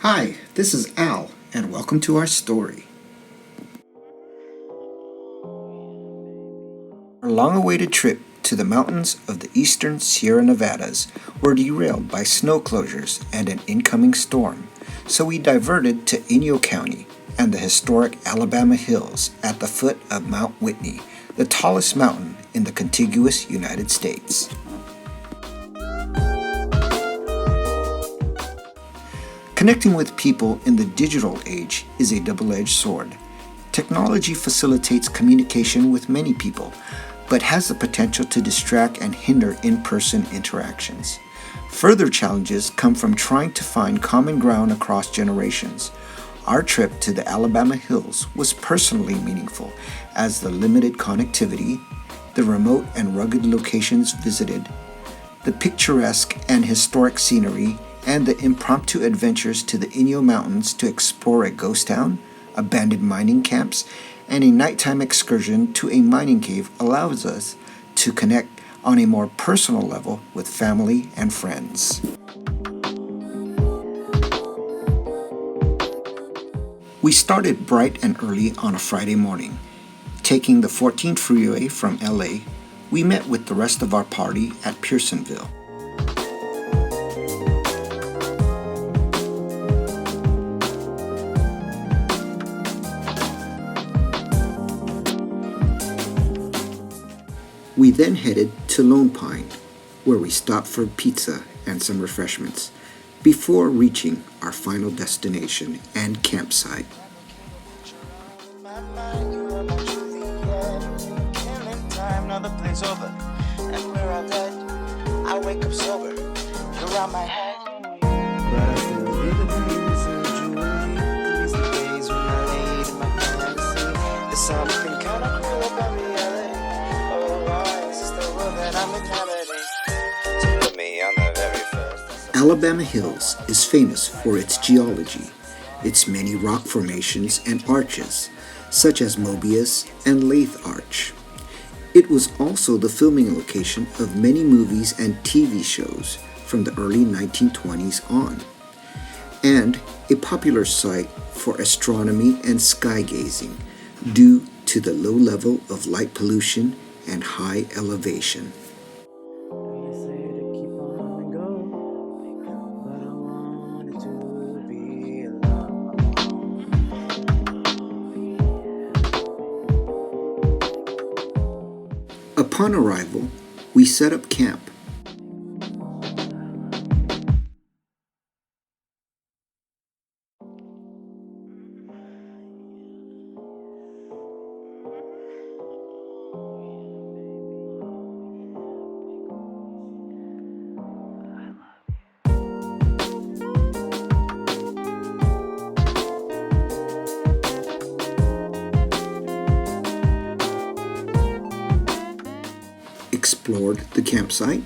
Hi, this is Al, and welcome to our story. Our long-awaited trip to the mountains of the eastern Sierra Nevadas were derailed by snow closures and an incoming storm, so we diverted to Inyo County and the historic Alabama Hills at the foot of Mount Whitney, the tallest mountain in the contiguous United States. Connecting with people in the digital age is a double-edged sword. Technology facilitates communication with many people, but has the potential to distract and hinder in-person interactions. Further challenges come from trying to find common ground across generations. Our trip to the Alabama Hills was personally meaningful, as the limited connectivity, the remote and rugged locations visited, the picturesque and historic scenery, and the impromptu adventures to the Inyo Mountains to explore a ghost town, abandoned mining camps, and a nighttime excursion to a mining cave allows us to connect on a more personal level with family and friends. We started bright and early on a Friday morning. Taking the 14th freeway from LA, we met with the rest of our party at Pearsonville. We then headed to Lone Pine, where we stopped for pizza and some refreshments, before reaching our final destination and campsite. Alabama Hills is famous for its geology, its many rock formations and arches, such as Mobius and Lathe Arch. It was also the filming location of many movies and TV shows from the early 1920s on, and a popular site for astronomy and sky gazing due to the low level of light pollution and high elevation. Upon arrival, we set up camp. Explored the campsite,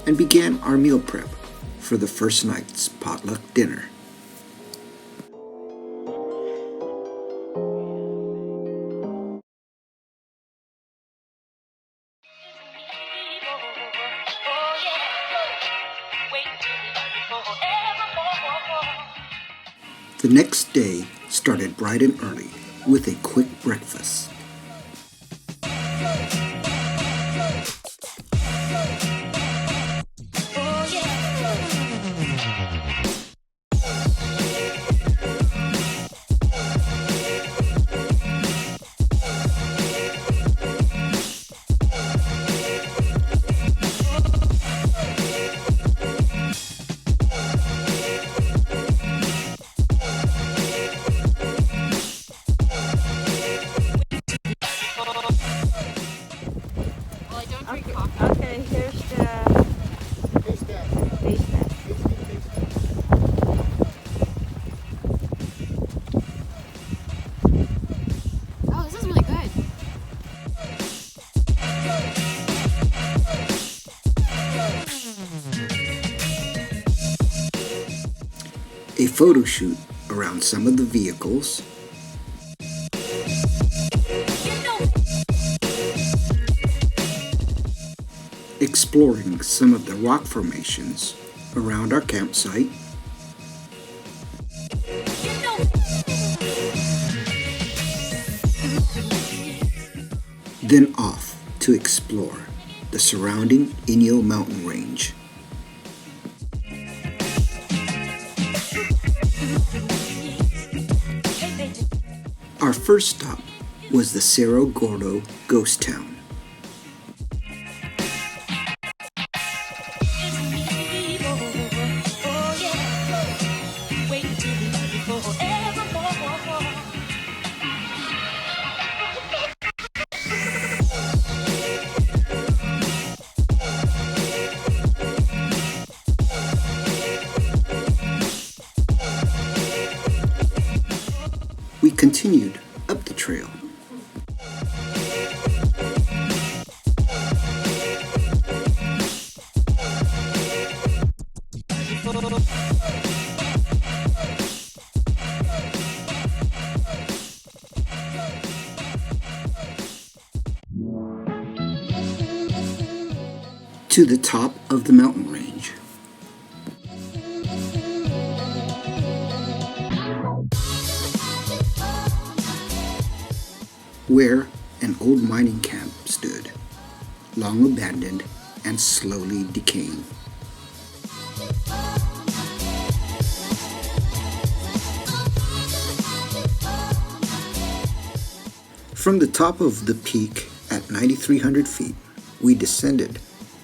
and began our meal prep for the first night's potluck dinner. The next day started bright and early with a quick breakfast. a photo shoot around some of the vehicles, exploring some of the rock formations around our campsite, then off to explore the surrounding Inyo mountain range. Our first stop was the Cerro Gordo ghost town. We continued up the trail. To the top of the mountain range. Where an old mining camp stood, long abandoned and slowly decaying. From the top of the peak at 9,300 feet, we descended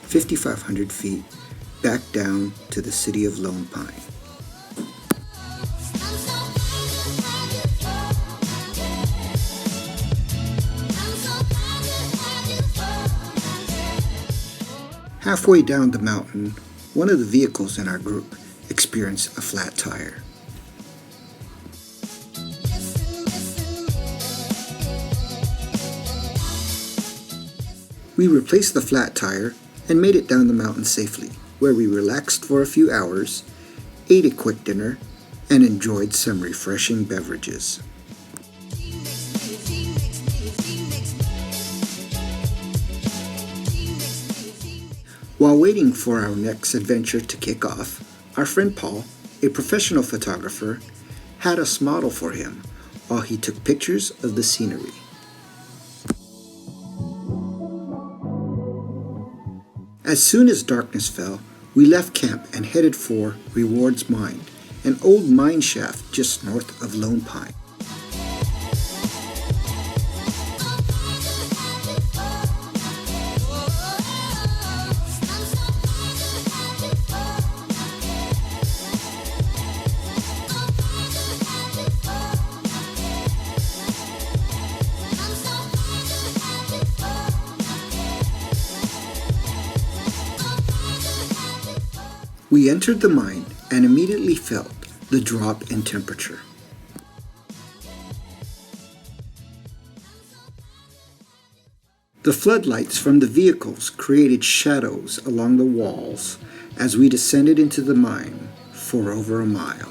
5,500 feet back down to the city of Lone Pine. Halfway down the mountain, one of the vehicles in our group experienced a flat tire. We replaced the flat tire and made it down the mountain safely, where we relaxed for a few hours, ate a quick dinner, and enjoyed some refreshing beverages. While waiting for our next adventure to kick off, our friend Paul, a professional photographer, had us model for him while he took pictures of the scenery. As soon as darkness fell, we left camp and headed for Rewards Mine, an old mine shaft just north of Lone Pine. We entered the mine and immediately felt the drop in temperature. The floodlights from the vehicles created shadows along the walls as we descended into the mine for over a mile.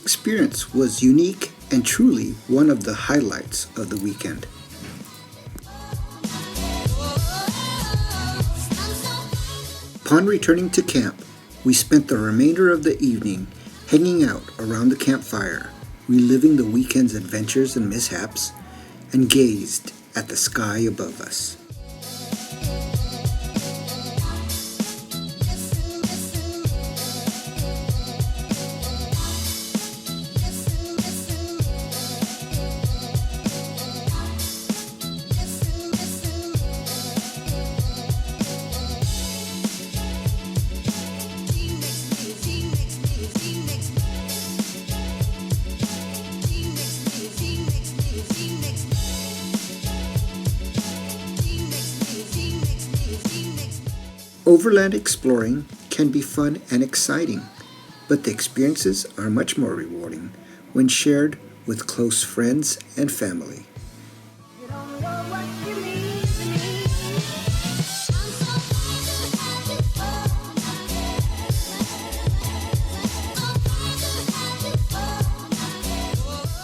Experience was unique and truly one of the highlights of the weekend. Upon returning to camp, we spent the remainder of the evening hanging out around the campfire, reliving the weekend's adventures and mishaps, and gazed at the sky above us. Overland exploring can be fun and exciting, but the experiences are much more rewarding when shared with close friends and family. You don't know what you mean to me. I'm so glad to have you for my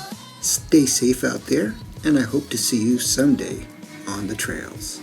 head. Stay safe out there, and I hope to see you someday on the trails.